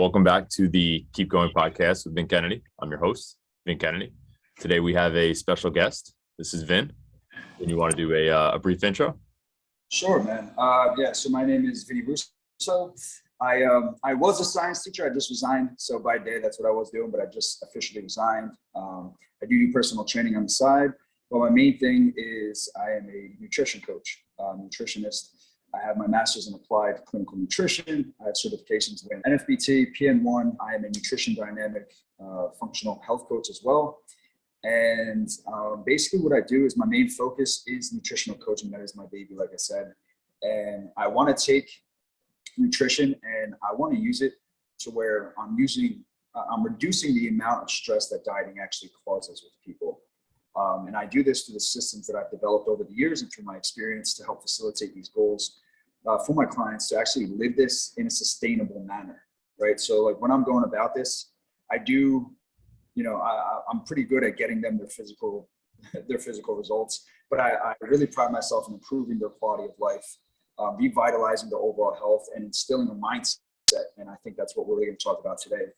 Welcome back to the Keep Going podcast with Vin Kennedy. I'm your host, Vin Kennedy. Today we have a special guest. This is Vin. And you want to do a brief intro? Sure, man. So my name is Vincent Russo. I was a science teacher. I just resigned. So by day, that's what I was doing, but I just officially resigned. I do personal training on the side. But my main thing is I am a nutrition coach, nutritionist. I have my master's in applied clinical nutrition. I have certifications in NFBT, PN1. I am a nutrition dynamic functional health coach as well. And basically what I do is my main focus is nutritional coaching. That is my baby, like I said. And I want to take nutrition and I want to use it to where I'm reducing the amount of stress that dieting actually causes with people. And I do this through the systems that I've developed over the years and through my experience to help facilitate these goals for my clients to actually live this in a sustainable manner, right? So like when I'm going about this, I'm pretty good at getting them their physical results, but I really pride myself in improving their quality of life, revitalizing their overall health and instilling a mindset. And I think that's what we're really going to talk about today.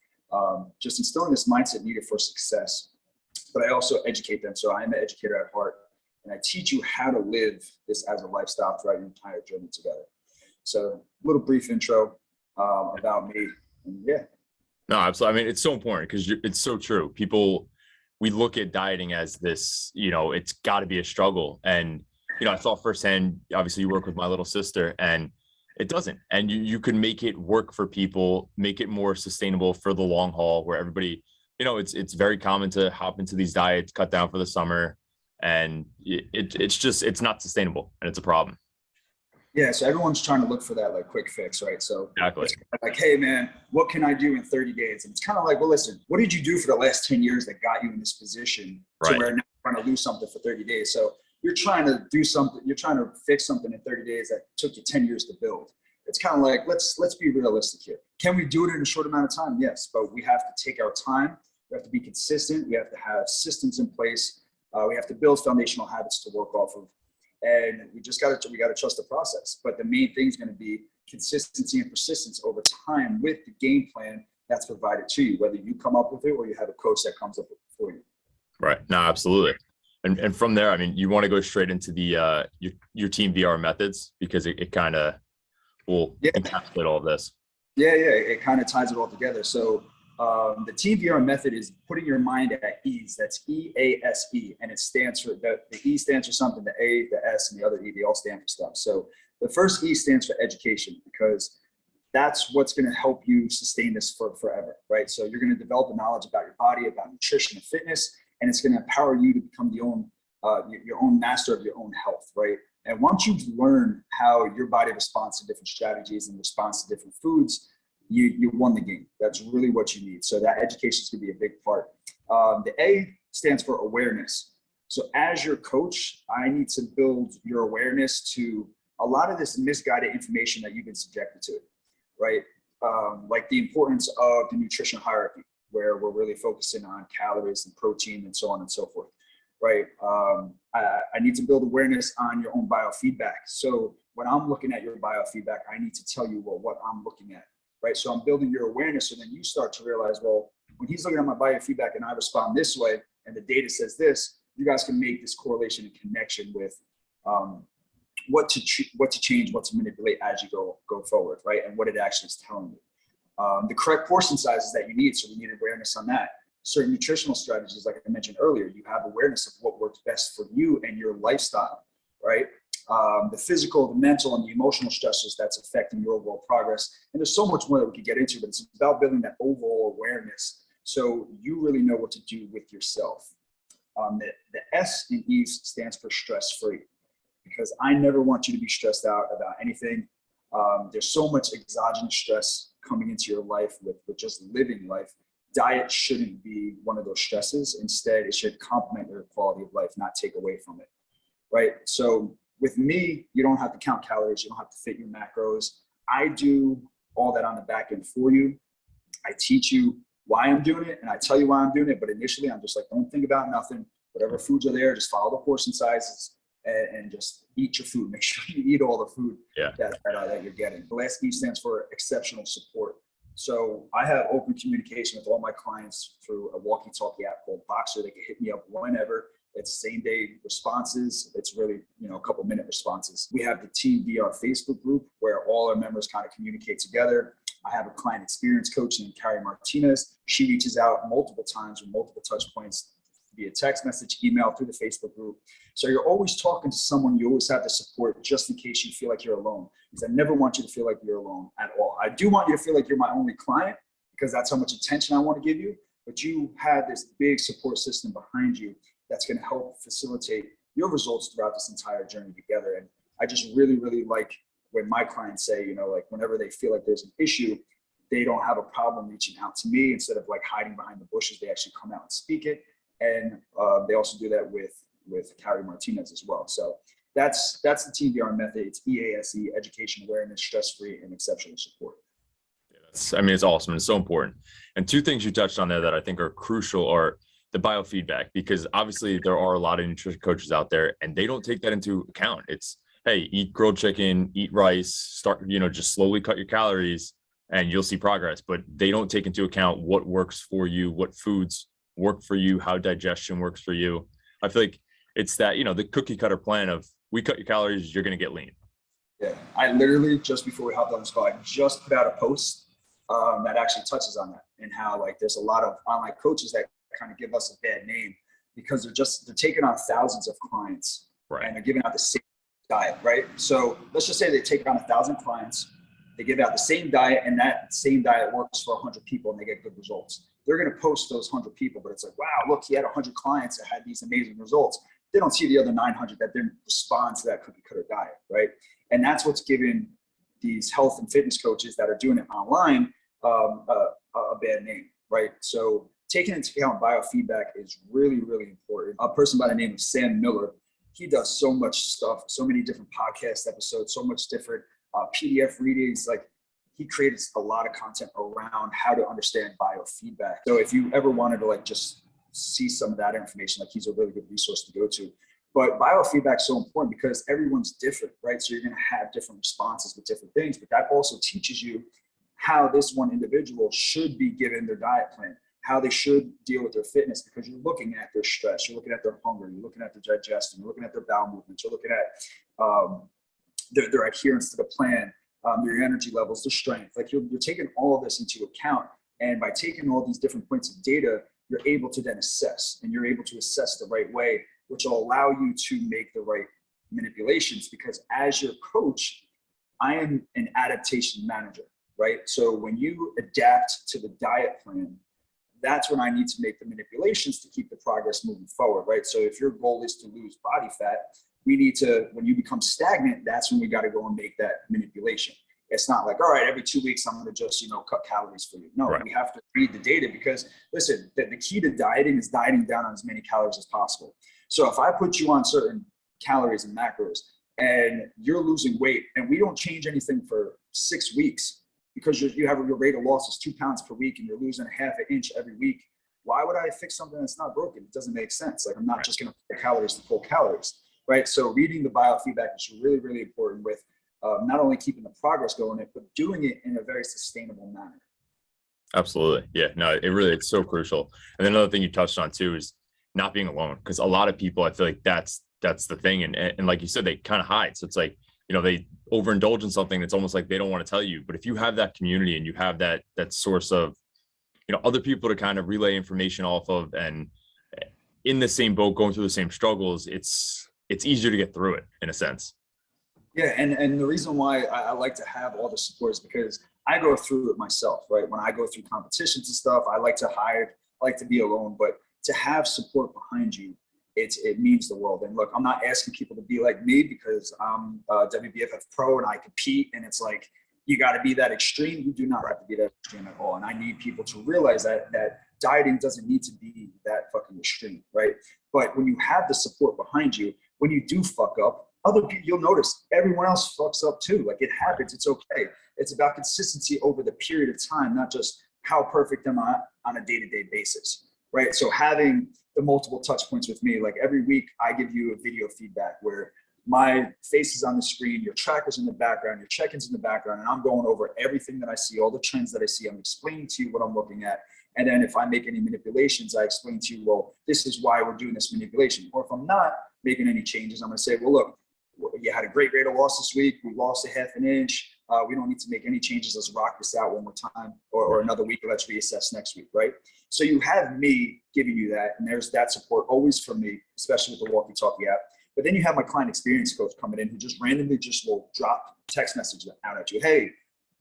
Just instilling this mindset needed for success. But I also educate them. So I am an educator at heart, and I teach you how to live this as a lifestyle throughout your entire journey together. So a little brief intro about me. And yeah. No, absolutely. I mean, it's so important because it's so true. We look at dieting as this, it's got to be a struggle. And, I saw firsthand, obviously you work with my little sister and it doesn't. And you can make it work for people, make it more sustainable for the long haul where everybody, it's very common to hop into these diets, cut down for the summer, and it's not sustainable and it's a problem. Yeah. So everyone's trying to look for that like quick fix, right? So exactly. It's like, hey man, what can I do in 30 days? And it's kind of like, well, listen, what did you do for the last 10 years that got you in this position to where now you're trying to lose something for 30 days? So you're trying to do something, you're trying to fix something in 30 days that took you 10 years to build. It's kind of like, let's be realistic here. Can we do it in a short amount of time? Yes, but we have to take our time. We have to be consistent. We have to have systems in place. We have to build foundational habits to work off of. And we got to trust the process. But the main thing is going to be consistency and persistence over time with the game plan that's provided to you, whether you come up with it or you have a coach that comes up with it for you. Right. No, absolutely. And from there, I mean, you want to go straight into the your Teamvr methods because it kind of will encapsulate all of this. Yeah. It kind of ties it all together. So the Teamvr method is putting your mind at ease. That's EASE, and it stands for the E stands for something, the A, the S, and the other E, they all stand for stuff. So the first E stands for education because that's what's going to help you sustain this for forever, right? So you're going to develop the knowledge about your body, about nutrition and fitness, and it's going to empower you to become your own master of your own health, right? And once you've learned how your body responds to different strategies and responds to different foods, you won the game. That's really what you need. So that education is going to be a big part. The A stands for awareness. So as your coach, I need to build your awareness to a lot of this misguided information that you've been subjected to, right? Like the importance of the nutrition hierarchy, where we're really focusing on calories and protein and so on and so forth, right? I need to build awareness on your own biofeedback. So when I'm looking at your biofeedback, I need to tell you what I'm looking at, right? So I'm building your awareness, so then you start to realize, well, when he's looking at my biofeedback and I respond this way, and the data says this, you guys can make this correlation and connection with what to change, what to manipulate as you go forward, right? And what it actually is telling you. The correct portion sizes that you need, so we need awareness on that. Certain nutritional strategies, like I mentioned earlier, you have awareness of what works best for you and your lifestyle, right? The physical, the mental, and the emotional stressors that's affecting your overall progress. And there's so much more that we could get into, but it's about building that overall awareness so you really know what to do with yourself. The S in E stands for stress-free, because I never want you to be stressed out about anything. There's so much exogenous stress coming into your life with just living life. Diet shouldn't be one of those stresses. Instead, it should complement your quality of life, not take away from it, right? So with me, you don't have to count calories. You don't have to fit your macros. I do all that on the back end for you. I teach you why I'm doing it, and I tell you why I'm doing it. But initially, I'm just like, don't think about nothing. Whatever foods are there, just follow the portion sizes and just eat your food. Make sure you eat all the food that you're getting. The last E stands for exceptional support. So I have open communication with all my clients through a walkie-talkie app called Boxer. They can hit me up whenever. It's same day responses. It's really, a couple minute responses. We have the Teamvr Facebook group where all our members kind of communicate together. I have a client experience coach named Carrie Martinez. She reaches out multiple times with multiple touch points via text message, email, through the Facebook group. So you're always talking to someone. You always have the support just in case you feel like you're alone, because I never want you to feel like you're alone at all. I do want you to feel like you're my only client because that's how much attention I want to give you. But you have this big support system behind you that's going to help facilitate your results throughout this entire journey together. And I just really, really like when my clients say, like whenever they feel like there's an issue, they don't have a problem reaching out to me. Instead of like hiding behind the bushes, they actually come out and speak it. And they also do that with Carrie Martinez as well. So that's the Teamvr method. It's EASE, education, awareness, stress-free, and exceptional support. It's awesome. It's so important. And two things you touched on there that I think are crucial are the biofeedback, because obviously there are a lot of nutrition coaches out there and they don't take that into account. It's, hey, eat grilled chicken, eat rice, start, just slowly cut your calories and you'll see progress. But they don't take into account what works for you, what foods work for you, how digestion works for you. I feel like it's that, the cookie cutter plan of we cut your calories, you're going to get lean. Yeah. I literally, just before we hopped on this call, I just put out a post that actually touches on that, and how like there's a lot of online coaches that kind of give us a bad name because they're taking on thousands of clients, right? And they're giving out the same diet, right? So let's just say they take on 1,000 clients, they give out the same diet, and that same diet works for 100 people and they get good results. They're going to post those 100 people, but it's like, wow, look, he had 100 clients that had these amazing results. They don't see the other 900 that didn't respond to that cookie cutter diet, right? And that's what's given these health and fitness coaches that are doing it online a bad name, right? So taking into account biofeedback is really, really important. A person by the name of Sam Miller, he does so much stuff, so many different podcast episodes, so much different PDF readings. Like, he created a lot of content around how to understand biofeedback. So if you ever wanted to like just see some of that information, like, he's a really good resource to go to. But biofeedback is so important because everyone's different, right? So you're going to have different responses with different things, but that also teaches you how this one individual should be given their diet plan, how they should deal with their fitness, because you're looking at their stress, you're looking at their hunger, you're looking at their digestion, you're looking at their bowel movements, you're looking at their adherence to the plan, their energy levels, their strength. Like, you're taking all of this into account. And by taking all these different points of data, you're able to then assess, and you're able to assess the right way, which will allow you to make the right manipulations. Because as your coach, I am an adaptation manager, right? So when you adapt to the diet plan, that's when I need to make the manipulations to keep the progress moving forward, right? So if your goal is to lose body fat, we need to, when you become stagnant, that's when we got to go and make that manipulation. It's not like, all right, every 2 weeks, I'm going to just, cut calories for you. No, right. We have to read the data, because listen, the key to dieting is dieting down on as many calories as possible. So if I put you on certain calories and macros and you're losing weight and we don't change anything for 6 weeks, because you have your rate of loss is 2 pounds per week and you're losing a half an inch every week, why would I fix something that's not broken? It doesn't make sense. Like, I'm not just going to pull calories to pull calories, right? So reading the biofeedback is really, really important with not only keeping the progress going, but doing it in a very sustainable manner. Absolutely. Yeah, no, it's so crucial. And then another thing you touched on too is not being alone, because a lot of people, I feel like that's the thing. And like you said, they kind of hide. So it's like, they overindulge in something that's almost like they don't want to tell you. But if you have that community and you have that source of, other people to kind of relay information off of, and in the same boat, going through the same struggles, it's easier to get through it in a sense. Yeah. And the reason why I like to have all the support is because I go through it myself, right? When I go through competitions and stuff, I like to hide, I like to be alone, but to have support behind you, it means the world. And look, I'm not asking people to be like me, because I'm a WBFF pro and I compete, and it's like, you got to be that extreme. You do not have to be that extreme at all. And I need people to realize that dieting doesn't need to be that fucking extreme, right? But when you have the support behind you, when you do fuck up, other people, you'll notice everyone else fucks up too. Like, it happens. It's okay. It's about consistency over the period of time, not just how perfect am I on a day-to-day basis, right? So having the multiple touch points with me, like every week I give you a video feedback where my face is on the screen, your tracker's in the background, your check-ins in the background, and I'm going over everything that I see, all the trends that I see. I'm explaining to you what I'm looking at. And then if I make any manipulations, I explain to you, well, this is why we're doing this manipulation. Or if I'm not making any changes, I'm going to say, well, look, you had a great rate of loss this week. We lost a half an inch. We don't need to make any changes. Let's rock this out one more time, or another week. Let's reassess next week, right? So you have me giving you that, and there's that support always from me, especially with the walkie-talkie app. But then you have my client experience coach coming in who just randomly just will drop text messages out at you. Hey,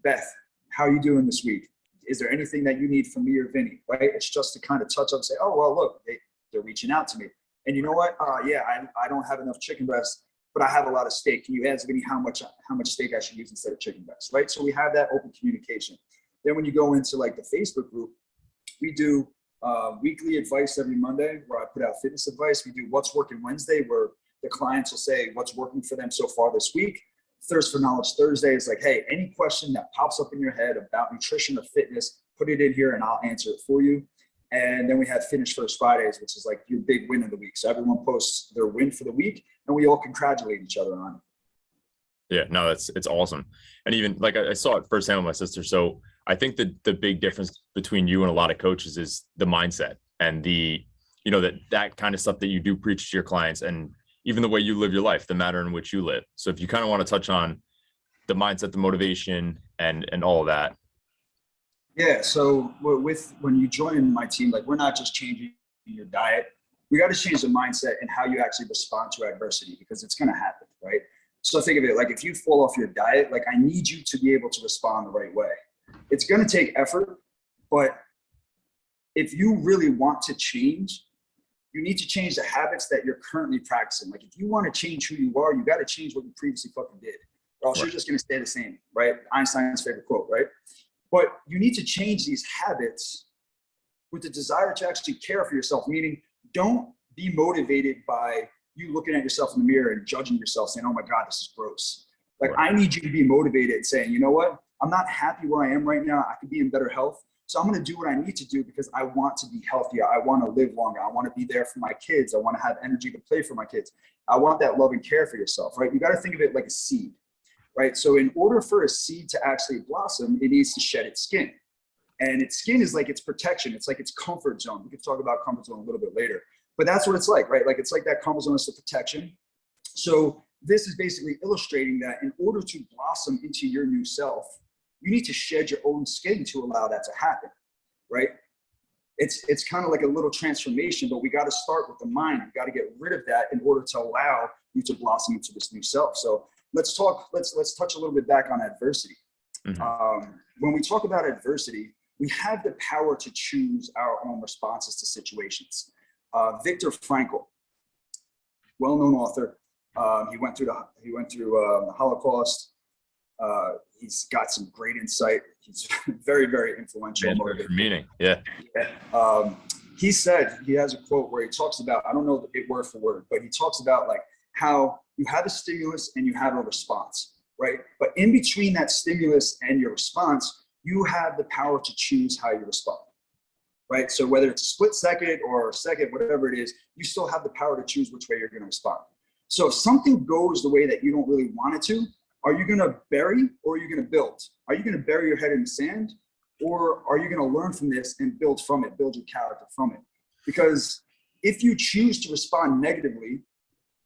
Beth, how are you doing this week? Is there anything that you need from me or Vinny, right? It's just to kind of touch up and say, oh, well, look, they're reaching out to me. And you know what? Yeah, I don't have enough chicken breasts, but I have a lot of steak. Can you ask Vinny how much steak I should use instead of chicken breasts, right? So we have that open communication. Then when you go into like the Facebook group, we do weekly advice every Monday where I put out fitness advice. We do What's Working Wednesday where the clients will say what's working for them so far this week. Thirst for Knowledge Thursday is like, hey, any question that pops up in your head about nutrition or fitness, put it in here and I'll answer it for you. And then we have Finish First Fridays, which is like your big win of the week. So everyone posts their win for the week and we all congratulate each other on it. Yeah, no, it's awesome. And even like I saw it firsthand with my sister. So I think the big difference between you and a lot of coaches is the mindset and the, that kind of stuff that you do preach to your clients, and even the way you live your life, the manner in which you live. So if you kind of want to touch on the mindset, the motivation, and all of that. Yeah. So when you join my team, like we're not just changing your diet. We got to change the mindset and how you actually respond to adversity, because it's going to happen, right? So think of it like if you fall off your diet, like I need you to be able to respond the right way. It's going to take effort, but if you really want to change, you need to change the habits that you're currently practicing. Like if you want to change who you are, you got to change what you previously fucking did, or else you're just going to stay the same, right? Einstein's favorite quote, right? But you need to change these habits with the desire to actually care for yourself, meaning don't be motivated by you looking at yourself in the mirror and judging yourself saying, oh my God, this is gross. Like I need you to be motivated saying, you know what? I'm not happy where I am right now. I could be in better health. So I'm going to do what I need to do because I want to be healthier. I want to live longer. I want to be there for my kids. I want to have energy to play for my kids. I want that love and care for yourself, right? You got to think of it like a seed, right? So in order for a seed to actually blossom, it needs to shed its skin. And its skin is like its protection. It's like its comfort zone. We can talk about comfort zone a little bit later, but that's what it's like, right? Like it's like that comfort zone is the protection. So this is basically illustrating that in order to blossom into your new self, you need to shed your own skin to allow that to happen, right? It's kind of like a little transformation, but we got to start with the mind. We got to get rid of that in order to allow you to blossom into this new self. So let's touch a little bit back on adversity. Mm-hmm. When we talk about adversity, we have the power to choose our own responses to situations. Viktor Frankl, well-known author. He went through the Holocaust. He's got some great insight. He's very, very influential. Meaning, yeah. He said, he has a quote where he talks about, I don't know it word for word, but he talks about like how you have a stimulus and you have a response, right? But in between that stimulus and your response, you have the power to choose how you respond, right? So whether it's a split second or a second, whatever it is, you still have the power to choose which way you're going to respond. So if something goes the way that you don't really want it to, are you going to bury or are you going to build? Are you going to bury your head in the sand, or are you going to learn from this and build from it, build your character from it? Because if you choose to respond negatively,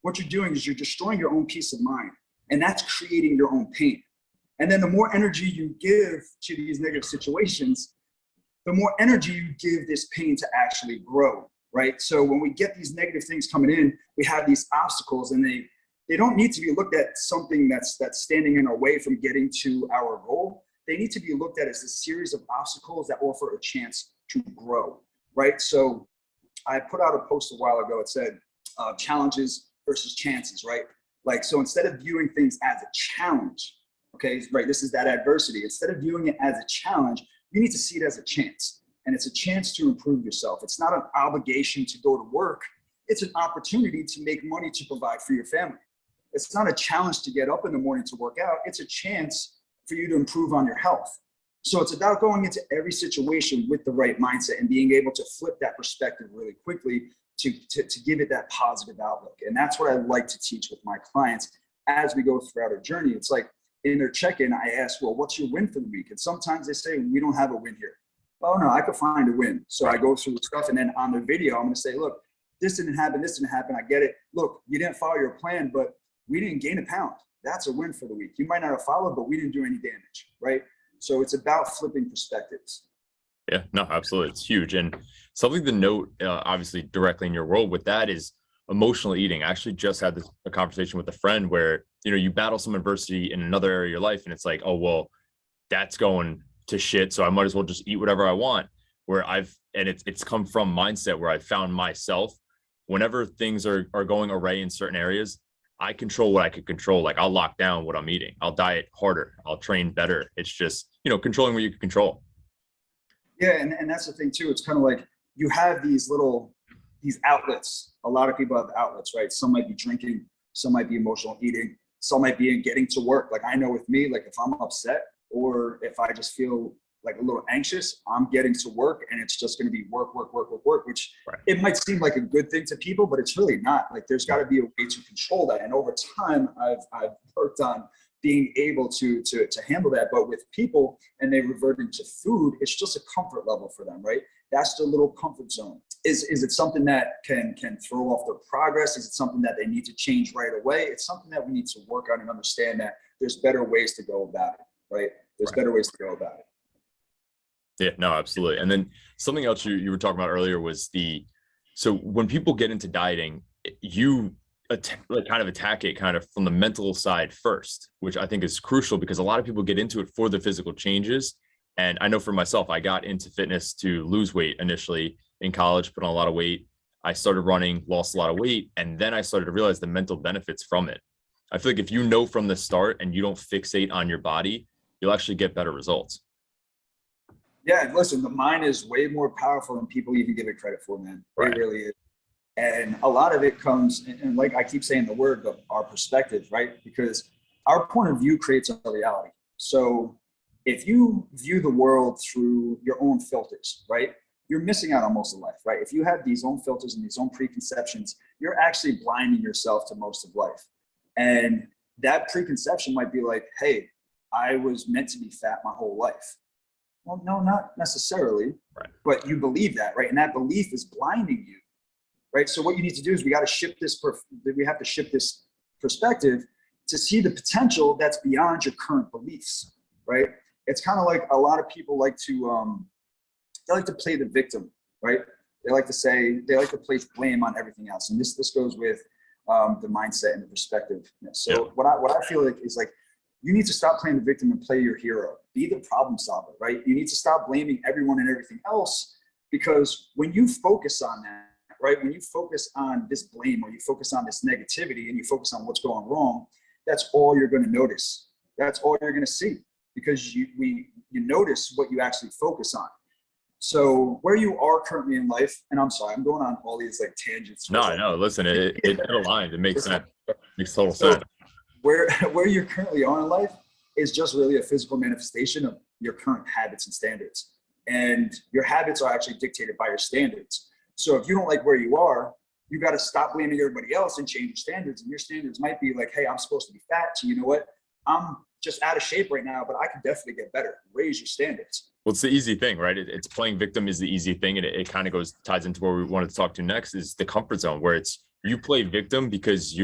what you're doing is you're destroying your own peace of mind, and that's creating your own pain. And then the more energy you give to these negative situations, the more energy you give this pain to actually grow, right? So when we get these negative things coming in, we have these obstacles, and they don't need to be looked at something that's standing in our way from getting to our goal. They need to be looked at as a series of obstacles that offer a chance to grow, right? So I put out a post a while ago. It said challenges versus chances, right? Like, so instead of viewing things as a challenge, okay, right, this is that adversity. Instead of viewing it as a challenge, you need to see it as a chance. And it's a chance to improve yourself. It's not an obligation to go to work. It's an opportunity to make money to provide for your family. It's not a challenge to get up in the morning to work out. It's a chance for you to improve on your health. So it's about going into every situation with the right mindset and being able to flip that perspective really quickly to give it that positive outlook. And that's what I like to teach with my clients as we go throughout our journey. It's like in their check-in, I ask, well, what's your win for the week? And sometimes they say, we don't have a win here. Oh no, I could find a win. So I go through the stuff, and then on the video, I'm going to say, look, this didn't happen. This didn't happen. I get it. Look, you didn't follow your plan, but we didn't gain a pound. That's a win for the week. You might not have followed, but we didn't do any damage, right? So it's about flipping perspectives. Yeah, no, absolutely. It's huge. And something to note, obviously directly in your world with that is emotional eating. I actually just had a conversation with a friend where, you battle some adversity in another area of your life, and it's like, oh, well, that's going to shit, so I might as well just eat whatever I want. It's come from mindset where I found myself, whenever things are going awry in certain areas, I control what I can control. Like, I'll lock down what I'm eating. I'll diet harder. I'll train better. It's just, controlling what you can control. Yeah. And that's the thing too. It's kind of like you have these outlets. A lot of people have outlets, right? Some might be drinking, some might be emotional eating, some might be in getting to work. Like, I know with me, like if I'm upset or if I just feel like a little anxious, I'm getting to work, and it's just going to be work, which right. It might seem like a good thing to people, but it's really not. Like, there's got to be a way to control that. And over time, I've worked on being able to handle that. But with people, and they revert into food, it's just a comfort level for them, right? That's the little comfort zone. Is it something that can throw off their progress? Is it something that they need to change right away? It's something that we need to work on and understand that there's better ways to go about it, right? There's better ways to go about it. Yeah, no, absolutely. And then something else you were talking about earlier was so when people get into dieting, you kind of attack it kind of from the mental side first, which I think is crucial, because a lot of people get into it for the physical changes. And I know for myself, I got into fitness to lose weight initially in college, put on a lot of weight. I started running, lost a lot of weight, and then I started to realize the mental benefits from it. I feel like if you know from the start and you don't fixate on your body, you'll actually get better results. Yeah, listen, the mind is way more powerful than people even give it credit for, man. Right. It really is. And a lot of it comes, and like I keep saying the word, but our perspective, right? Because our point of view creates our reality. So if you view the world through your own filters, right, you're missing out on most of life, right? If you have these own filters and these own preconceptions, you're actually blinding yourself to most of life. And that preconception might be like, hey, I was meant to be fat my whole life. Well, no, not necessarily, right. But you believe that, right? And that belief is blinding you, right? So what you need to do is we have to shift this perspective to see the potential that's beyond your current beliefs, right? It's kind of like a lot of people like to play the victim, right? They like to place blame on everything else. And this goes with the mindset and the perspective. So what I feel like is like, you need to stop playing the victim and play your hero. Be the problem solver, right? You need to stop blaming everyone and everything else, because when you focus on that, right? When you focus on this blame, or you focus on this negativity, and you focus on what's going wrong, that's all you're going to notice. That's all you're going to see, because you notice what you actually focus on. So where you are currently in life, and I'm sorry, I'm going on all these like tangents. No, listen, it aligns. It makes sense. It makes total sense. Where you currently are in life is just really a physical manifestation of your current habits and standards. And your habits are actually dictated by your standards. So if you don't like where you are, you got to stop blaming everybody else and change your standards. And your standards might be like, hey, I'm supposed to be fat. So you know what? I'm just out of shape right now, but I can definitely get better. Raise your standards. Well, it's the easy thing, right? It's playing victim is the easy thing. And it kind of ties into where we wanted to talk to next, is the comfort zone, where you play victim because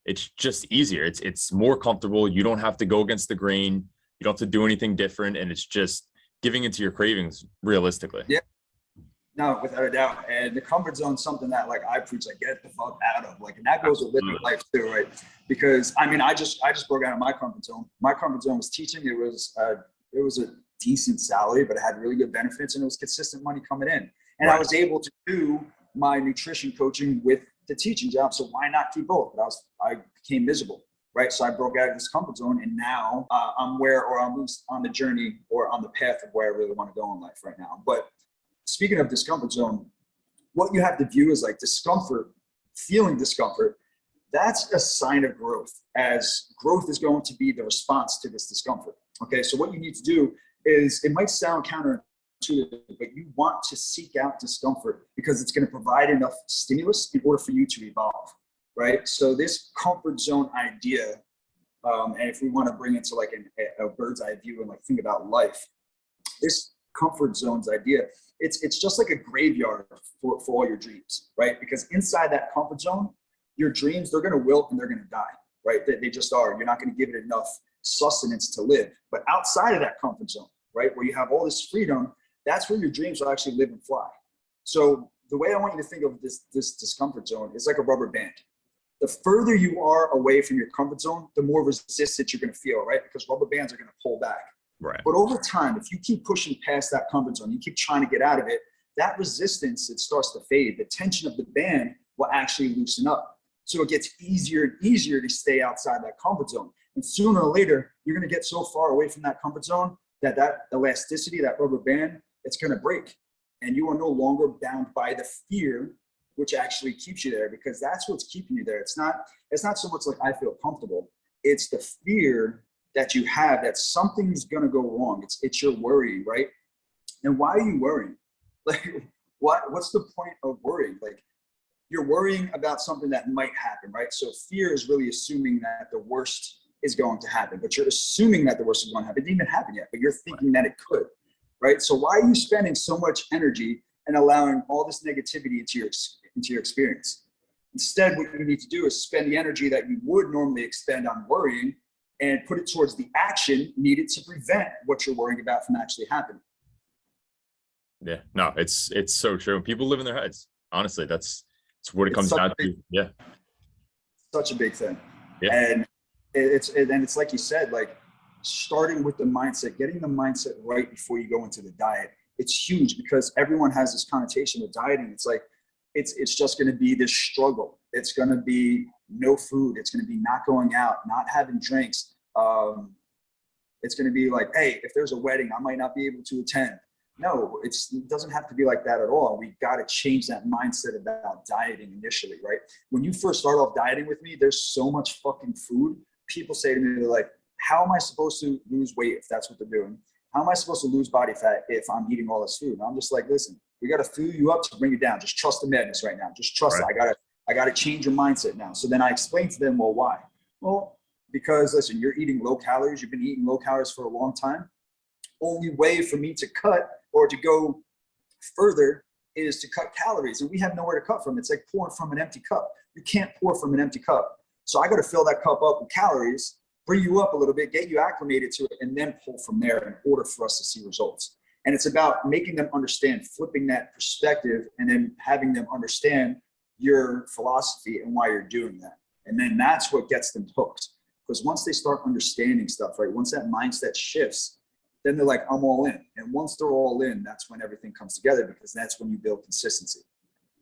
it's just easier. It's more comfortable. You don't have to go against the grain. You don't have to do anything different. And it's just giving into your cravings realistically. Yeah. No, without a doubt. And the comfort zone is something that like I preach, like get the fuck out of, like, and that goes with living life too, right? Because I mean, I just broke out of my comfort zone. My comfort zone was teaching. It was a decent salary, but it had really good benefits, and it was consistent money coming in. And right. I was able to do my nutrition coaching with the teaching job. So why not keep both? But I became miserable, right? So I broke out of this comfort zone, and now I'm on the journey or on the path of where I really want to go in life right now. But speaking of discomfort zone, what you have to view is like discomfort, feeling discomfort. That's a sign of growth, as growth is going to be the response to this discomfort. Okay. So what you need to do is, it might sound counterintuitive, counterintuitive, but you want to seek out discomfort because it's going to provide enough stimulus in order for you to evolve, right? So this comfort zone idea, and if we want to bring it to like a bird's eye view and like think about life, this comfort zones idea, it's just like a graveyard for all your dreams, right? Because inside that comfort zone, your dreams, they're going to wilt and they're going to die, right? They just are. You're not going to give it enough sustenance to live. But outside of that comfort zone, right, where you have all this freedom, that's where your dreams will actually live and fly. So the way I want you to think of this discomfort zone is like a rubber band. The further you are away from your comfort zone, the more resistance you're going to feel, right? Because rubber bands are going to pull back. Right. But over time, if you keep pushing past that comfort zone, you keep trying to get out of it, that resistance, it starts to fade. The tension of the band will actually loosen up. So it gets easier and easier to stay outside that comfort zone. And sooner or later, you're going to get so far away from that comfort zone that elasticity, that rubber band, it's going to break. And you are no longer bound by the fear, which actually keeps you there, because that's what's keeping you there. It's not so much like I feel comfortable. It's the fear that you have that something's going to go wrong. It's your worry, right? And why are you worrying? Like, what's the point of worrying? Like, you're worrying about something that might happen, right? So fear is really assuming that the worst is going to happen, but you're assuming that the worst is going to happen. It didn't even happen yet, but you're thinking that it could, right? So why are you spending so much energy and allowing all this negativity into your experience? Instead, what you need to do is spend the energy that you would normally expend on worrying and put it towards the action needed to prevent what you're worrying about from actually happening. Yeah, no, it's so true. People live in their heads. Honestly, that's what it comes down to. Yeah. Such a big thing. Yeah. And it's like you said, like starting with the mindset, getting the mindset right before you go into the diet. It's huge because everyone has this connotation with dieting. It's like, it's just going to be this struggle. It's going to be no food. It's going to be not going out, not having drinks. It's going to be like, hey, if there's a wedding, I might not be able to attend. No, it doesn't have to be like that at all. We got to change that mindset about dieting initially, right? When you first start off dieting with me, there's so much fucking food. People say to me, they're like, how am I supposed to lose weight if that's what they're doing? How am I supposed to lose body fat if I'm eating all this food? And I'm just like, listen, we got to fuel you up to bring you down. Just trust the madness right now. Just trust it. I got to change your mindset now. So then I explain to them, well, why? Well, because listen, you're eating low calories. You've been eating low calories for a long time. Only way for me to cut or to go further is to cut calories. And we have nowhere to cut from. It's like pouring from an empty cup. You can't pour from an empty cup. So I got to fill that cup up with calories, bring you up a little bit, get you acclimated to it, and then pull from there in order for us to see results. And it's about making them understand, flipping that perspective, and then having them understand your philosophy and why you're doing that. And then that's what gets them hooked. Because once they start understanding stuff, right, once that mindset shifts, then they're like, I'm all in. And once they're all in, that's when everything comes together, because that's when you build consistency.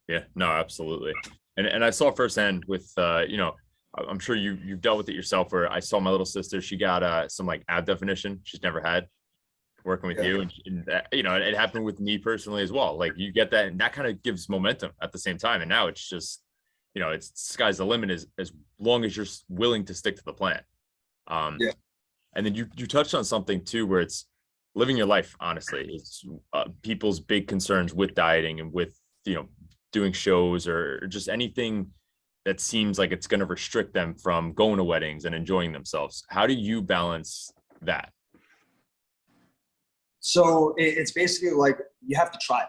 Yeah, no, absolutely. And I saw firsthand with, I'm sure you've dealt with it yourself, where I saw my little sister, she got some like ab definition she's never had working with you. And that, it happened with me personally as well. Like you get that, and that kind of gives momentum at the same time. And now it's just, it's sky's the limit as long as you're willing to stick to the plan. And then you touched on something too, where it's living your life. Honestly, it's people's big concerns with dieting and with, doing shows or just anything that seems like it's going to restrict them from going to weddings and enjoying themselves. How do you balance that? So it's basically like, you have to try it,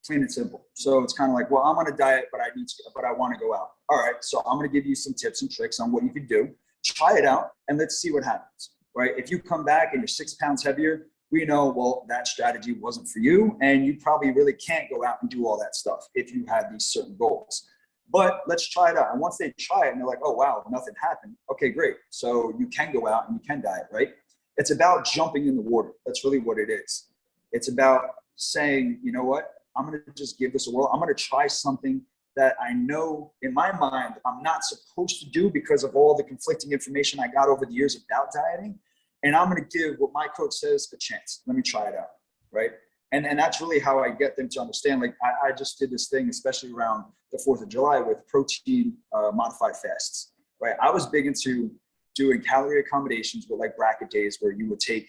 plain and simple. So it's kind of like, well, I'm on a diet, but I want to go out. All right. So I'm going to give you some tips and tricks on what you can do. Try it out and let's see what happens. Right? If you come back and you're 6 pounds heavier, we know, well, that strategy wasn't for you. And you probably really can't go out and do all that stuff if you have these certain goals. But let's try it out. And once they try it and they're like, oh, wow, nothing happened. Okay, great. So you can go out and you can diet, right? It's about jumping in the water. That's really what it is. It's about saying, you know what? I'm going to just give this a whirl. I'm going to try something that I know in my mind I'm not supposed to do because of all the conflicting information I got over the years about dieting. And I'm going to give what my coach says a chance. Let me try it out, right? And that's really how I get them to understand. Like I just did this thing, especially around the 4th of July, with protein modified fasts, right? I was big into doing calorie accommodations with like bracket days, where you would take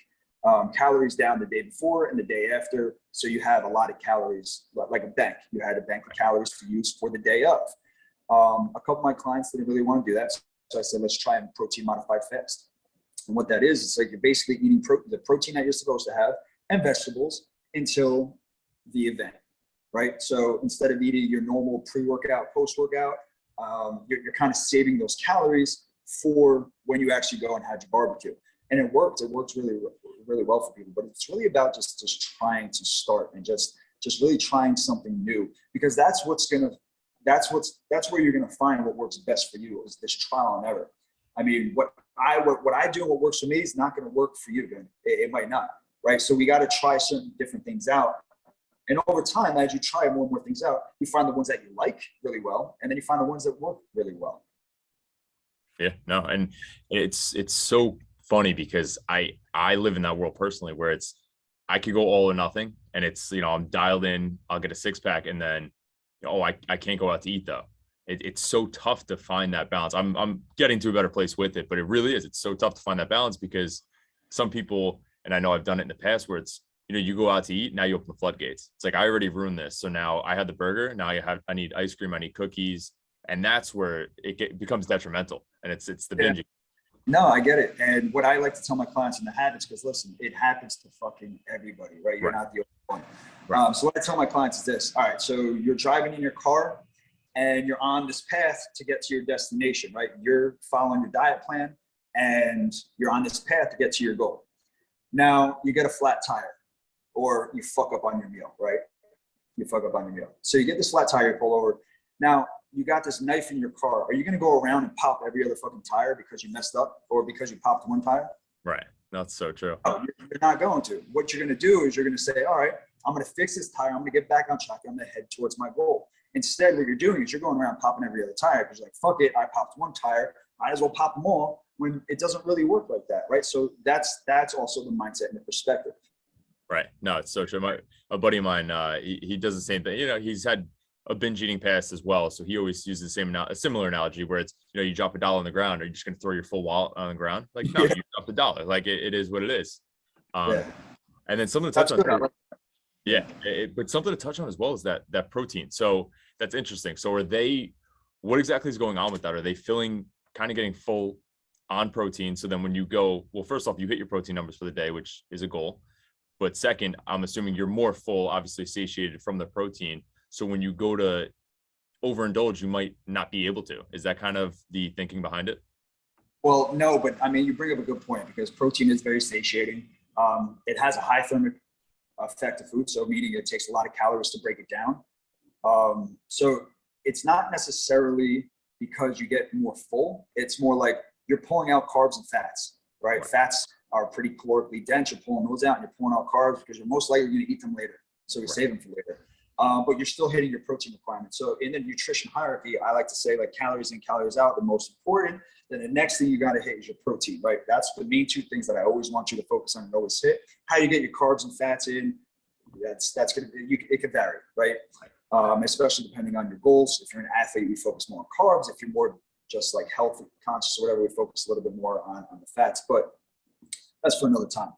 calories down the day before and the day after. So you have a lot of calories, like a bank. You had a bank of calories to use for the day of. A couple of my clients didn't really want to do that. So I said, let's try a protein modified fast. And what that is, it's like you're basically eating the protein that you're supposed to have and vegetables until the event, right? So instead of eating your normal pre-workout, post-workout, you're kind of saving those calories for when you actually go and have your barbecue. And it works really, really well for people, but it's really about just trying to start and just really trying something new, because that's where you're going to find what works best for you, is this trial and error. I mean, what I do and what works for me is not going to work for you. Then it might not, right? So we got to try certain different things out. And over time, as you try more and more things out, you find the ones that you like really well, and then you find the ones that work really well. Yeah, no, and it's so funny because I live in that world personally, where I could go all or nothing, and it's, I'm dialed in, I'll get a 6-pack, and then I can't go out to eat though. It's so tough to find that balance. I'm getting to a better place with it, but it really is. It's so tough to find that balance, because some people, and I know I've done it in the past, where it's, you go out to eat, now you open the floodgates. It's like, I already ruined this. So now I had the burger, now I need ice cream, I need cookies. And that's where it becomes detrimental. And it's the binging. No, I get it. And what I like to tell my clients in the habits, because listen, it happens to fucking everybody, right? You're not the only one. Right. So what I tell my clients is this. All right, so you're driving in your car and you're on this path to get to your destination, right? You're following your diet plan and you're on this path to get to your goal. Now you get a flat tire, or you fuck up on your meal, right? You fuck up on your meal. So you get this flat tire, you pull over. Now you got this knife in your car. Are you going to go around and pop every other fucking tire because you messed up, or because you popped one tire? Right. That's so true. No, you're not going to. What you're going to do is you're going to say, all right, I'm going to fix this tire. I'm going to get back on track. I'm going to head towards my goal. Instead, what you're doing is you're going around popping every other tire, because you're like, fuck it, I popped one tire, might as well pop them all, when it doesn't really work like that, right? So that's also the mindset and the perspective. Right. No, it's so true. A buddy of mine, he does the same thing. He's had a binge eating past as well. So he always uses a similar analogy, where it's, you drop $1 on the ground, are you just going to throw your full wallet on the ground? Like, no, you drop the $1. Like it is what it is. And then something to touch on. Yeah. But something to touch on as well is that protein. So that's interesting. So what exactly is going on with that? Are they kind of getting full on protein? So then when you go, well, first off, you hit your protein numbers for the day, which is a goal. But second, I'm assuming you're more full, obviously satiated from the protein. So when you go to overindulge, you might not be able to. Is that kind of the thinking behind it? Well, no, but I mean, you bring up a good point, because protein is very satiating. It has a high thermic effect of food, so meaning it takes a lot of calories to break it down. So it's not necessarily because you get more full. It's more like you're pulling out carbs and fats, right? Fats are pretty calorically dense. You're pulling those out, and you're pulling out carbs because you're most likely going to eat them later. So we save them for later. But you're still hitting your protein requirements. So in the nutrition hierarchy, I like to say, like, calories in, calories out, the most important. Then the next thing you got to hit is your protein, right? That's the main two things that I always want you to focus on and always hit. How you get your carbs and fats in, that's going to, it could vary, right? Especially depending on your goals. If you're an athlete, we focus more on carbs. If you're more just like health conscious or whatever, we focus a little bit more on the fats, but that's for another time.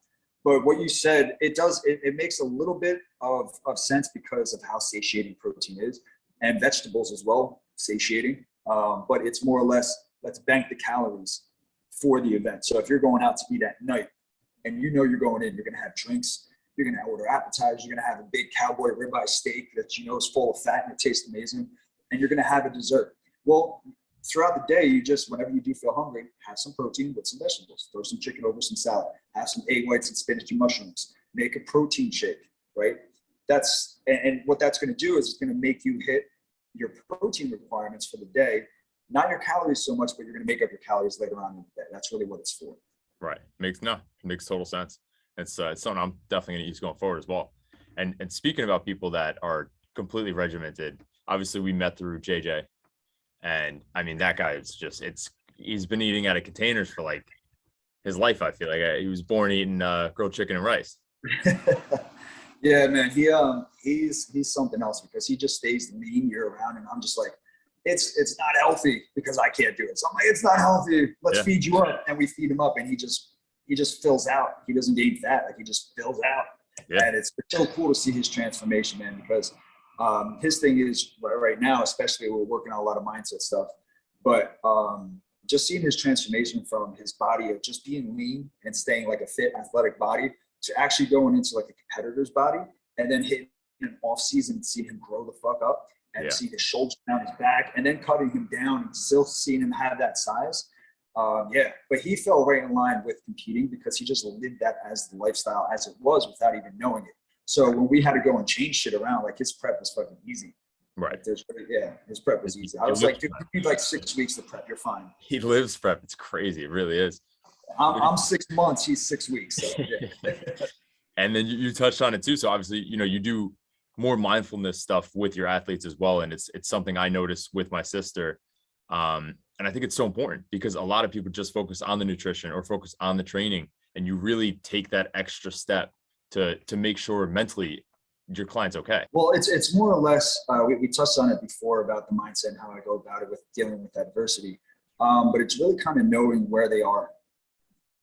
But what you said, it makes a little bit of sense because of how satiating protein is, and vegetables as well, satiating. But it's more or less, let's bank the calories for the event. So if you're going out to eat at night and you're going in, you're going to have drinks, you're going to order appetizers, you're going to have a big cowboy ribeye steak that is full of fat and it tastes amazing, and you're going to have a dessert. Well, throughout the day, whenever you do feel hungry, have some protein with some vegetables. Throw some chicken over some salad. Have some egg whites and spinach and mushrooms. Make a protein shake, right? And what that's going to do is it's going to make you hit your protein requirements for the day. Not your calories so much, but you're going to make up your calories later on in the day. That's really what it's for. Right. It makes total sense. It's something I'm definitely going to use going forward as well. And speaking about people that are completely regimented, obviously we met through JJ. And I mean, that guy is he's been eating out of containers for like his life. I feel like he was born eating grilled chicken and rice. Yeah, man. He's something else, because he just stays lean year round. And I'm just like, it's not healthy because I can't do it. So I'm like, it's not healthy. Let's feed you up. And we feed him up, and he just he just fills out. He doesn't gain fat, like he just fills out. Yeah. And it's so cool to see his transformation, man, because his thing is right now, especially we're working on a lot of mindset stuff, but just seeing his transformation from his body of just being lean and staying like a fit athletic body to actually going into like a competitor's body, and then hitting an off season and seeing him grow the fuck up and see his shoulders down his back, and then cutting him down and still seeing him have that size. But he fell right in line with competing because he just lived that as the lifestyle as it was without even knowing it. So when we had to go and change shit around, like his prep was fucking easy. Right. His prep was easy. I was like, dude, you need like 6 weeks to prep, you're fine. He lives prep. It's crazy. It really is. I'm 6 months, he's 6 weeks. So, yeah. And then you touched on it too. So obviously, you do more mindfulness stuff with your athletes as well. And it's something I noticed with my sister. And I think it's so important because a lot of people just focus on the nutrition or focus on the training, and you really take that extra step to make sure mentally your client's okay. Well, it's more or less, we touched on it before about the mindset and how I go about it with dealing with adversity. But it's really kind of knowing where they are,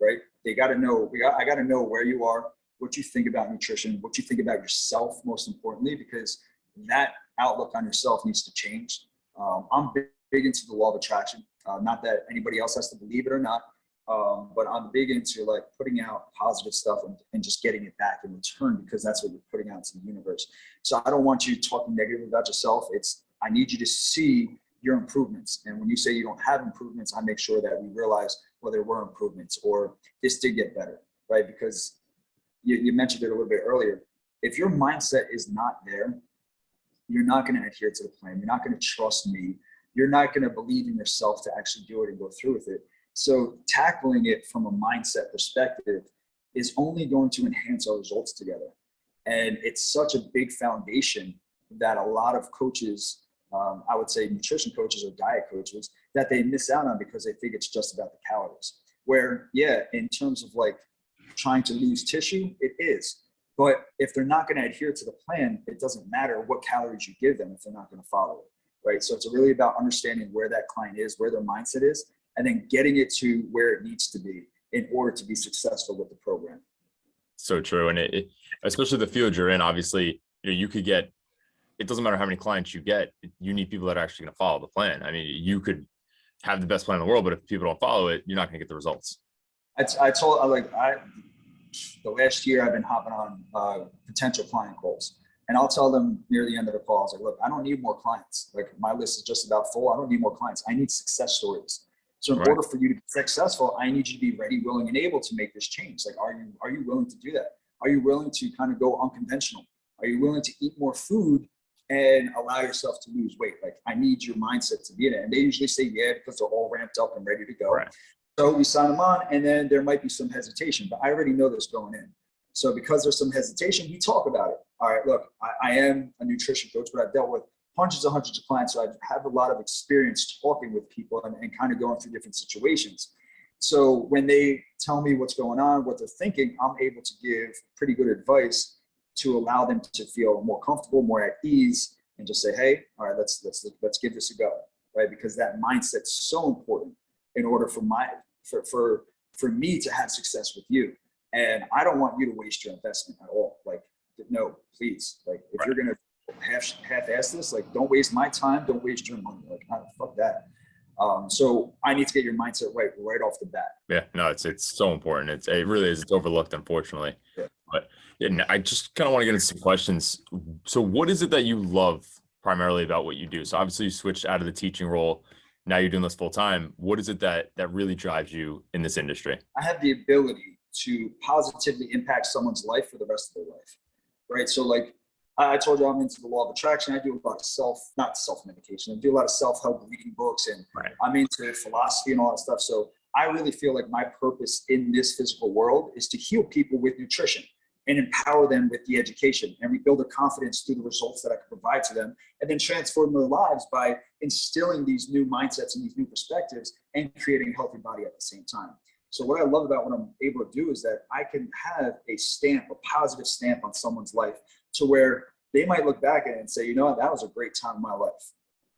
right? They got to know, I got to know where you are, what you think about nutrition, what you think about yourself, most importantly, because that outlook on yourself needs to change. I'm big into the law of attraction. Not that anybody else has to believe it or not, but I'm big into like putting out positive stuff and just getting it back in return, because that's what you're putting out to the universe. So I don't want you talking negatively about yourself. I need you to see your improvements. And when you say you don't have improvements, I make sure that we realize, well, there were improvements or this did get better, right? Because you mentioned it a little bit earlier. If your mindset is not there, you're not going to adhere to the plan. You're not going to trust me. You're not going to believe in yourself to actually do it and go through with it. So tackling it from a mindset perspective is only going to enhance our results together. And it's such a big foundation that a lot of coaches, I would say nutrition coaches or diet coaches, that they miss out on because they think it's just about the calories. Where, yeah, in terms of like trying to lose tissue, it is. But if they're not going to adhere to the plan, it doesn't matter what calories you give them if they're not going to follow it, right? So it's really about understanding where that client is, where their mindset is, and then getting it to where it needs to be in order to be successful with the program. So true. And it especially the field you're in, obviously, you could get, it doesn't matter how many clients you get, you need people that are actually going to follow the plan. I mean, you could have the best plan in the world, but if people don't follow it, you're not going to get the results. The last year I've been hopping on potential client calls, and I'll tell them near the end of the call, I was like, look, I don't need more clients. Like my list is just about full. I don't need more clients. I need success stories. So in order for you to be successful, I need you to be ready, willing, and able to make this change. Like, are you willing to do that? Are you willing to kind of go unconventional? Are you willing to eat more food and allow yourself to lose weight? Like, I need your mindset to be in it. And they usually say, yeah, because they're all ramped up and ready to go. Right. So we sign them on, and then there might be some hesitation, but I already know this going in. So because there's some hesitation, we talk about it. All right, look, I am a nutrition coach, but I've dealt with hundreds of clients. So I have a lot of experience talking with people and kind of going through different situations. So when they tell me what's going on, what they're thinking, I'm able to give pretty good advice to allow them to feel more comfortable, more at ease, and just say, hey, all right, let's give this a go, right? Because that mindset's so important in order for me to have success with you. And I don't want you to waste your investment at all. Like, no, please. Like, if you're going to half-ass this, like, don't waste my time, don't waste your money. Like, fuck that. So I need to get your mindset right off the bat. Yeah, no, it's so important. It really is. It's overlooked, unfortunately. Yeah. But I just kind of want to get into some questions. So what is it that you love primarily about what you do? So obviously you switched out of the teaching role. Now you're doing this full time. What is it that really drives you in this industry? I have the ability to positively impact someone's life for the rest of their life, right? So like I told you, I'm into the law of attraction. I do a lot of not self-medication. I do a lot of self-help reading books, and I'm into philosophy and all that stuff. So I really feel like my purpose in this physical world is to heal people with nutrition and empower them with the education and rebuild their confidence through the results that I can provide to them, and then transform their lives by instilling these new mindsets and these new perspectives and creating a healthy body at the same time. So what I love about what I'm able to do is that I can have a positive stamp on someone's life to where they might look back at it and say, you know what, that was a great time in my life,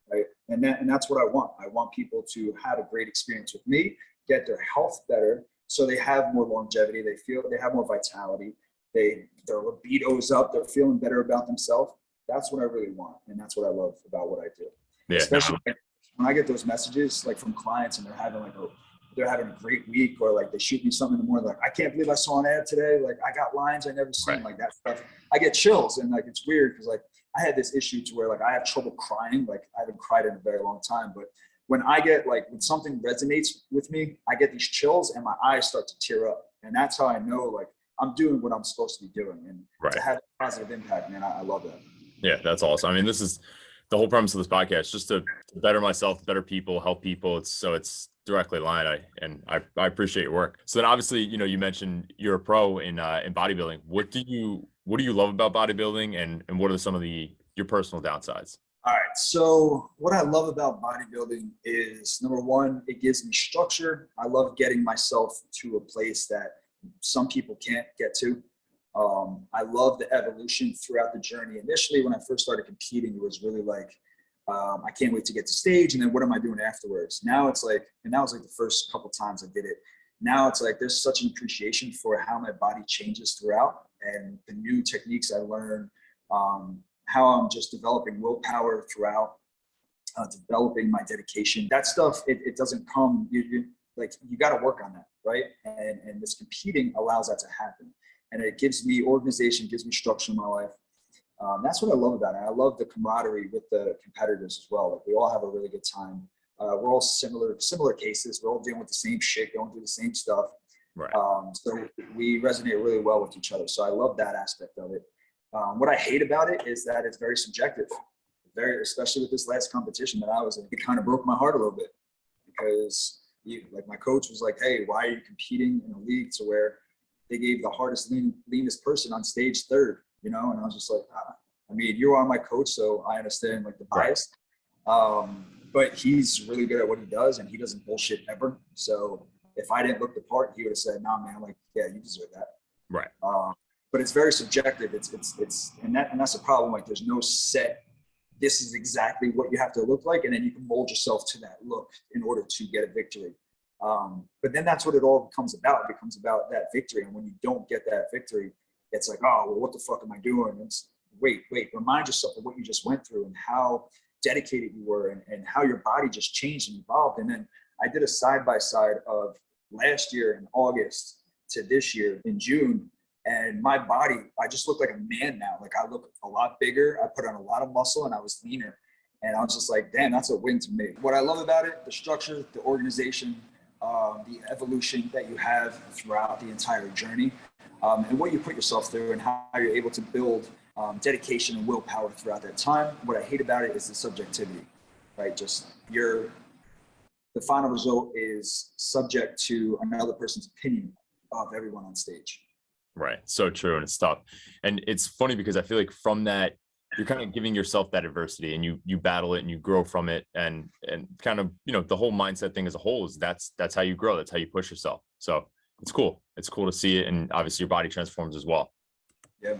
right? And that's what I want. I want people to have a great experience with me, get their health better, So they have more longevity. They have more vitality. Their libido is up. They're feeling better about themselves. That's what I really want. And that's what I love about what I do. Yeah, Especially when I get those messages like from clients and they're having a great week, or like they shoot me something in the morning, like, I can't believe I saw an ad today. Like, I got lines I never seen, like that stuff. I get chills, and like, it's weird because like I had this issue to where like I have trouble crying. Like, I haven't cried in a very long time, but when something resonates with me, I get these chills and my eyes start to tear up. And that's how I know like I'm doing what I'm supposed to be doing. And to have a positive impact, man, I love that. Yeah, that's awesome. I mean, this is the whole premise of this podcast, just to better myself, better people, help people. It's directly aligned. I appreciate your work. So then obviously, you mentioned you're a pro in bodybuilding. What do you love about bodybuilding, and what are some of your personal downsides? All right. So what I love about bodybuilding is, number one, it gives me structure. I love getting myself to a place that some people can't get to. I love the evolution throughout the journey. Initially, when I first started competing, it was really like, I can't wait to get to stage. And then what am I doing afterwards? Now it's like, and that was like the first couple times I did it. Now it's like, there's such an appreciation for how my body changes throughout and the new techniques I learn, how I'm just developing willpower throughout, developing my dedication. That stuff, it doesn't come, you got to work on that, right? And this competing allows that to happen. And it gives me organization, gives me structure in my life. That's what I love about it. I love the camaraderie with the competitors as well. Like, we all have a really good time. We're all similar cases. We're all dealing with the same shit, going through the same stuff. Right. So we resonate really well with each other. So I love that aspect of it. What I hate about it is that it's very subjective, especially with this last competition that I was in. It kind of broke my heart a little bit because like my coach was like, hey, why are you competing in a league to where they gave the hardest, leanest person on stage third, And I was just like, I mean, you are my coach, so I understand like the bias. But he's really good at what he does, and he doesn't bullshit ever. So if I didn't look the part, he would have said, nah, man, like, yeah, you deserve that. Right. But it's very subjective. And that's the problem. Like, there's no set, this is exactly what you have to look like. And then you can mold yourself to that look in order to get a victory. But then that's what it all becomes about. It becomes about that victory. And when you don't get that victory, it's like, oh, well, what the fuck am I doing? It's wait, remind yourself of what you just went through and how dedicated you were and how your body just changed and evolved. And then I did a side-by-side of last year in August to this year in June. And my body, I just look like a man now. Like, I look a lot bigger. I put on a lot of muscle and I was leaner. And I was just like, damn, that's a win to me. What I love about it, the structure, the organization, the evolution that you have throughout the entire journey, and what you put yourself through and how you're able to build dedication and willpower throughout that time. What I hate about it is the subjectivity, right? Just the final result is subject to another person's opinion of everyone on stage. Right. So true. And it's tough. And it's funny because I feel like from that, you're kind of giving yourself that adversity and you battle it and you grow from it. And kind of, the whole mindset thing as a whole is that's how you grow. That's how you push yourself. So it's cool. It's cool to see it. And obviously your body transforms as well. Yeah,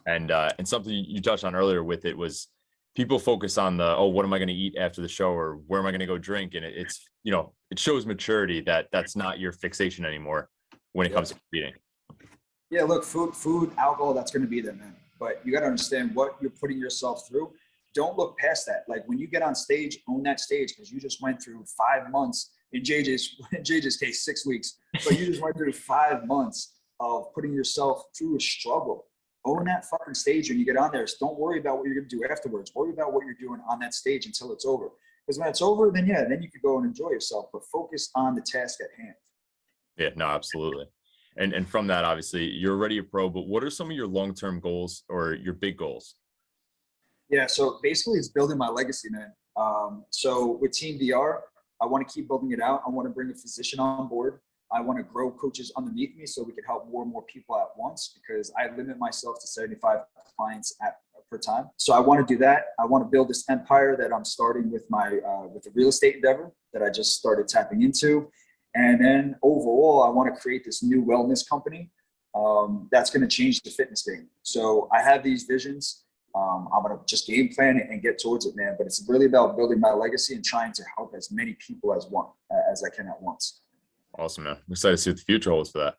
man. And something you touched on earlier with it was people focus on what am I going to eat after the show, or where am I going to go drink? And it's, it shows maturity that that's not your fixation anymore when it comes to competing. Yeah, look, food, alcohol, that's going to be there, man. But you got to understand what you're putting yourself through. Don't look past that. Like, when you get on stage, own that stage, because you just went through 5 months. In JJ's case, 6 weeks. But you just went through 5 months of putting yourself through a struggle. Own that fucking stage when you get on there. So don't worry about what you're going to do afterwards. Worry about what you're doing on that stage until it's over. Because when it's over, then you could go and enjoy yourself. But focus on the task at hand. Yeah, no, absolutely. And from that, obviously, you're already a pro, but what are some of your long-term goals or your big goals? Yeah, so basically it's building my legacy, man. So with Teamvr, I want to keep building it out. I want to bring a physician on board. I want to grow coaches underneath me so we can help more and more people at once, because I limit myself to 75 clients per time. So I want to do that. I want to build this empire that I'm starting with with the real estate endeavor that I just started tapping into. And then overall, I want to create this new wellness company that's going to change the fitness game. So I have these visions. I'm going to just game plan it and get towards it, man. But it's really about building my legacy and trying to help as many people as I can at once. Awesome, man. I'm excited to see what the future holds for that.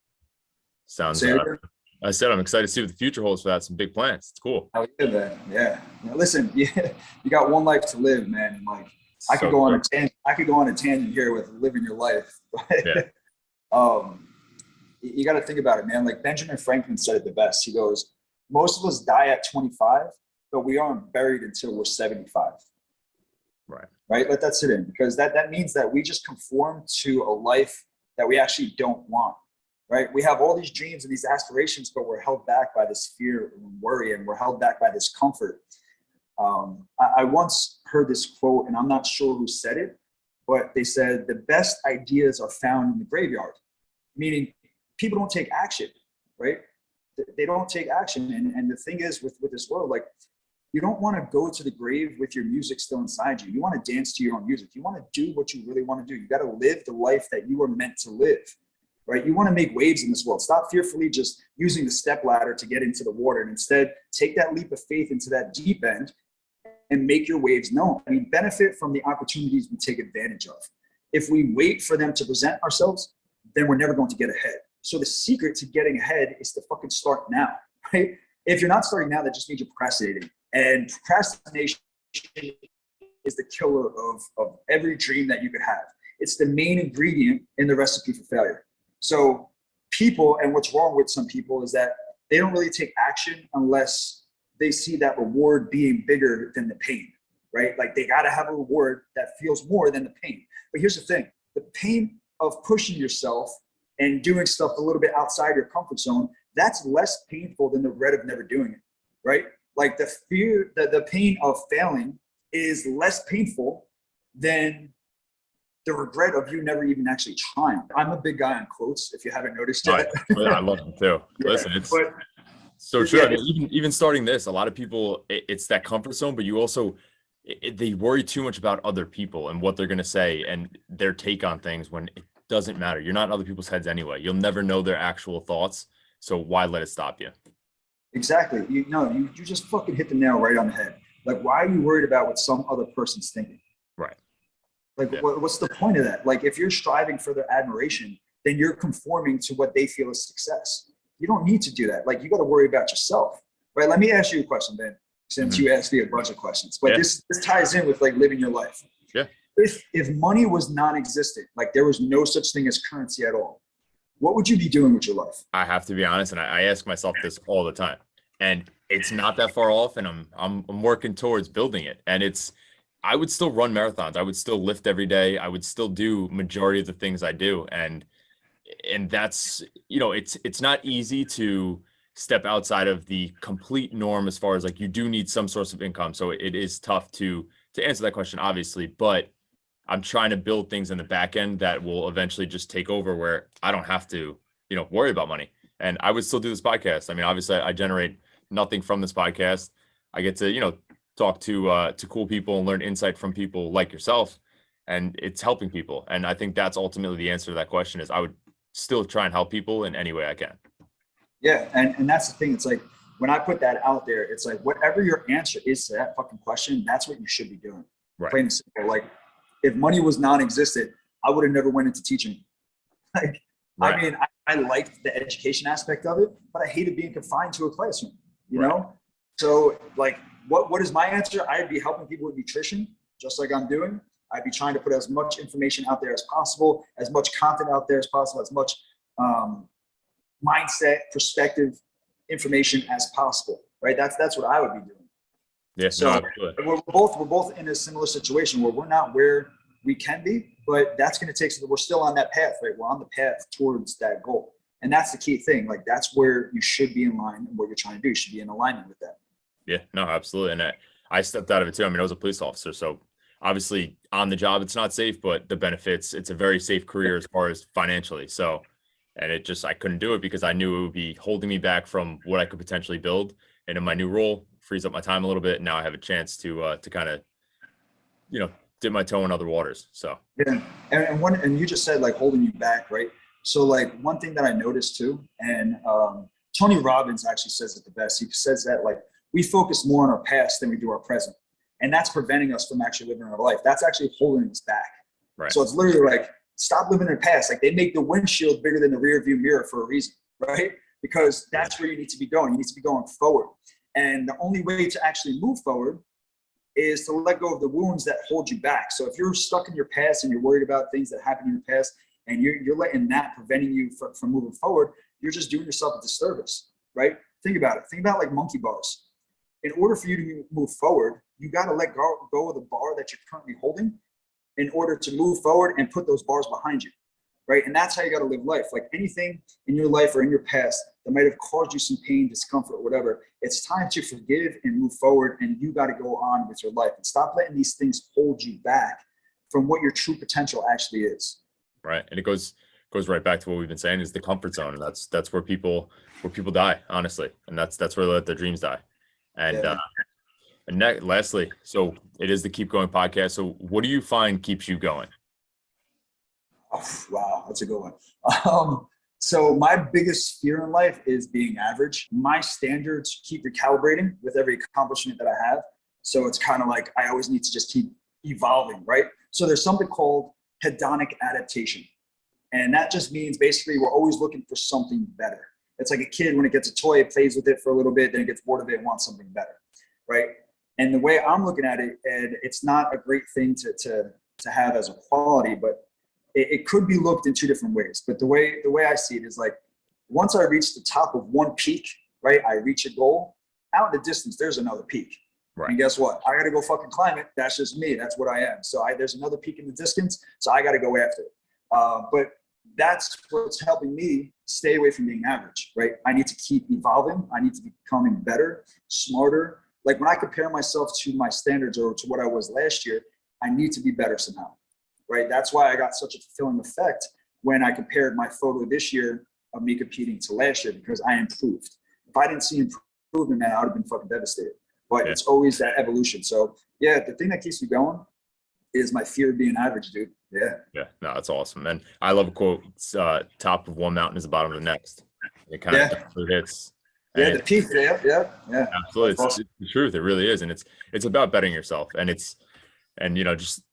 Sounds, Say it again. I said, I'm excited to see what the future holds for that. Some big plans. It's cool. Oh, yeah, man. Yeah. Now, listen, you got one life to live, man. And like, I could go on a tangent. I could go on a tangent here with living your life. Yeah. You got to think about it, man. Like Benjamin Franklin said it the best. He goes, most of us die at 25, but we aren't buried until we're 75. Right. Let that sit in, because that means that we just conform to a life that we actually don't want. Right. We have all these dreams and these aspirations, but we're held back by this fear and worry, and we're held back by this comfort. I once heard this quote, and I'm not sure who said it, but they said the best ideas are found in the graveyard, meaning people don't take action, right? They don't take action. And the thing is with this world, like, you don't want to go to the grave with your music still inside you. You want to dance to your own music. You want to do what you really want to do. You got to live the life that you were meant to live, right? You want to make waves in this world. Stop fearfully just using the step ladder to get into the water, and instead take that leap of faith into that deep end and make your waves known. I mean, benefit from the opportunities we take advantage of. If we wait for them to present ourselves, then we're never going to get ahead. So the secret to getting ahead is to fucking start now, right? If you're not starting now, that just means you're procrastinating. And procrastination is the killer of every dream that you could have. It's the main ingredient in the recipe for failure. So people, and what's wrong with some people is that they don't really take action unless they see that reward being bigger than the pain, right? Like they got to have a reward that feels more than the pain. But here's the thing, the pain of pushing yourself and doing stuff a little bit outside your comfort zone, that's less painful than the regret of never doing it, right? Like the fear, the pain of failing is less painful than the regret of you never even actually trying. I'm a big guy on quotes, if you haven't noticed yet. I love them too. Yeah, listen, it's so true. I mean, even starting this, a lot of people, it's that comfort zone, but you also, they worry too much about other people and what they're going to say and their take on things, when it doesn't matter. You're not in other people's heads anyway. You'll never know their actual thoughts. So why let it stop you? Exactly. You just fucking hit the nail right on the head. Like, why are you worried about what some other person's thinking? Right. Like, what's the point of that? Like, if you're striving for their admiration, then you're conforming to what they feel is success. You don't need to do that. Like, you got to worry about yourself, right? Let me ask you a question, Ben, since you asked me a bunch of questions, but this ties in with like living your life. Yeah. If money was non-existent, like there was no such thing as currency at all, what would you be doing with your life? I have to be honest, and I ask myself this all the time, and it's not that far off, and I'm working towards building it. And I would still run marathons. I would still lift every day. I would still do majority of the things I do. And that's, it's not easy to step outside of the complete norm as far as like, you do need some source of income. So it is tough to answer that question, obviously, but I'm trying to build things in the back end that will eventually just take over, where I don't have to, worry about money. And I would still do this podcast. I mean, obviously I generate nothing from this podcast. I get to, talk to cool people and learn insight from people like yourself, and it's helping people. And I think that's ultimately the answer to that question, is I would still try and help people in any way I can. Yeah. And that's the thing. It's like, when I put that out there, it's like, whatever your answer is to that fucking question, that's what you should be doing. Right. Plain and simple. Like, if money was non-existent, I would have never went into teaching. Like, right. I mean, I liked the education aspect of it, but I hated being confined to a classroom, you know? So like, what is my answer? I'd be helping people with nutrition, just like I'm doing. I'd be trying to put as much information out there as possible, as much content out there as possible, as much mindset, perspective, information as possible, right? That's what I would be doing. Yeah, so we're both in a similar situation where we're not where we can be, but that's going to take, we're still on that path, right? We're on the path towards that goal. And that's the key thing. Like, that's where you should be in line, and what you're trying to do, you should be in alignment with that. Yeah, no, absolutely. And I stepped out of it too. I mean, I was a police officer, so obviously on the job, it's not safe, but the benefits, it's a very safe career as far as financially. So, and I couldn't do it because I knew it would be holding me back from what I could potentially build. And in my new role, frees up my time a little bit. Now I have a chance to kind of, dip my toe in other waters. So yeah, and you just said like holding you back, right? So like one thing that I noticed too, and Tony Robbins actually says it the best. He says that like, we focus more on our past than we do our present, and that's preventing us from actually living our life. That's actually holding us back. Right. So it's literally like, stop living in the past. Like, they make the windshield bigger than the rear view mirror for a reason, right? Because that's where you need to be going. You need to be going forward. And the only way to actually move forward is to let go of the wounds that hold you back. So if you're stuck in your past and you're worried about things that happened in your past, and you're letting that preventing you from moving forward, you're just doing yourself a disservice, right? Think about it. Think about like monkey bars. In order for you to move forward, you got to let go of the bar that you're currently holding in order to move forward and put those bars behind you, right? And that's how you got to live life. Like, anything in your life or in your past that might have caused you some pain, discomfort, or whatever, it's time to forgive and move forward, and you got to go on with your life and stop letting these things hold you back from what your true potential actually is. Right. And it goes right back to what we've been saying, is the comfort zone. And that's where people die, honestly. And that's where they let their dreams die. And lastly, so it is the Keep Going podcast. So what do you find keeps you going? Oh, wow, that's a good one. So my biggest fear in life is being average. My standards keep recalibrating with every accomplishment that I have. So it's kind of like I always need to just keep evolving, right? So there's something called Hedonic Adaptation. And that just means basically we're always looking for something better. It's like a kid, when it gets a toy, it plays with it for a little bit, then it gets bored of it and wants something better, right? And the way I'm looking at it, and it's not a great thing to have as a quality, but it could be looked in two different ways. But the way I see it is like, once I reach the top of one peak, right, I reach a goal, out in the distance, there's another peak. Right. And guess what? I got to go fucking climb it. That's just me. That's what I am. So there's another peak in the distance. So I got to go after it. But that's what's helping me stay away from being average, right? I need to keep evolving. I need to be becoming better, smarter. Like, when I compare myself to my standards or to what I was last year, I need to be better somehow, right? That's why I got such a fulfilling effect when I compared my photo this year of me competing to last year, because I improved. If I didn't see improvement, man, I would have been fucking devastated. But it's always that evolution. So yeah, the thing that keeps me going is my fear of being average, dude. Yeah. No, that's awesome. And I love a quote. It's, top of one mountain is the bottom of the next. It kind of hits. Yeah, the peak. Yeah. Absolutely. It's the truth. It really is. And it's about bettering yourself. And just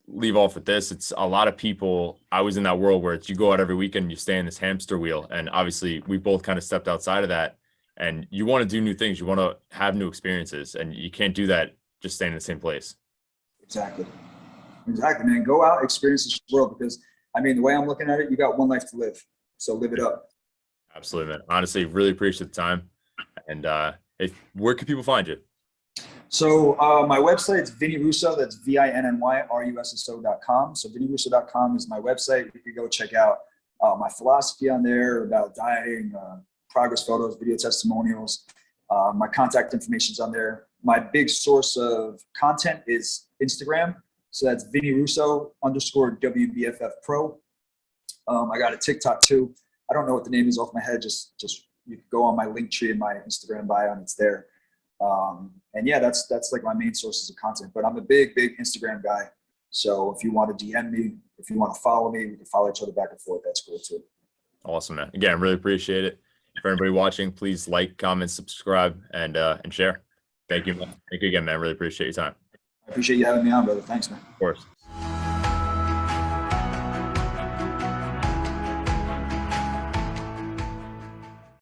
leave off with this. It's a lot of people. I was in that world where you go out every weekend and you stay in this hamster wheel. And obviously we both kind of stepped outside of that. And you want to do new things. You want to have new experiences, and you can't do that just staying in the same place. Exactly, man. Go out, experience this world, because the way I'm looking at it, you got one life to live. So live it up. Absolutely, man. Honestly, really appreciate the time. And where can people find you? So my website is Vinny Russo. That's VINNYRUSSO.com. So VinnyRusso.com is my website. You can go check out my philosophy on there about dieting, progress photos, video testimonials. My contact information's on there. My big source of content is Instagram. So that's Vinny Russo _WBFF Pro. I got a TikTok too. I don't know what the name is off my head. Just you can go on my link tree in my Instagram bio and it's there. And yeah, that's like my main sources of content. But I'm a big Instagram guy. So if you want to DM me, if you want to follow me, we can follow each other back and forth. That's cool too. Awesome, man. Again, really appreciate it. For everybody watching, please like, comment, subscribe, and share. Thank you, man. Thank you again, man. Really appreciate your time. I appreciate you having me on, brother. Thanks, man. Of course.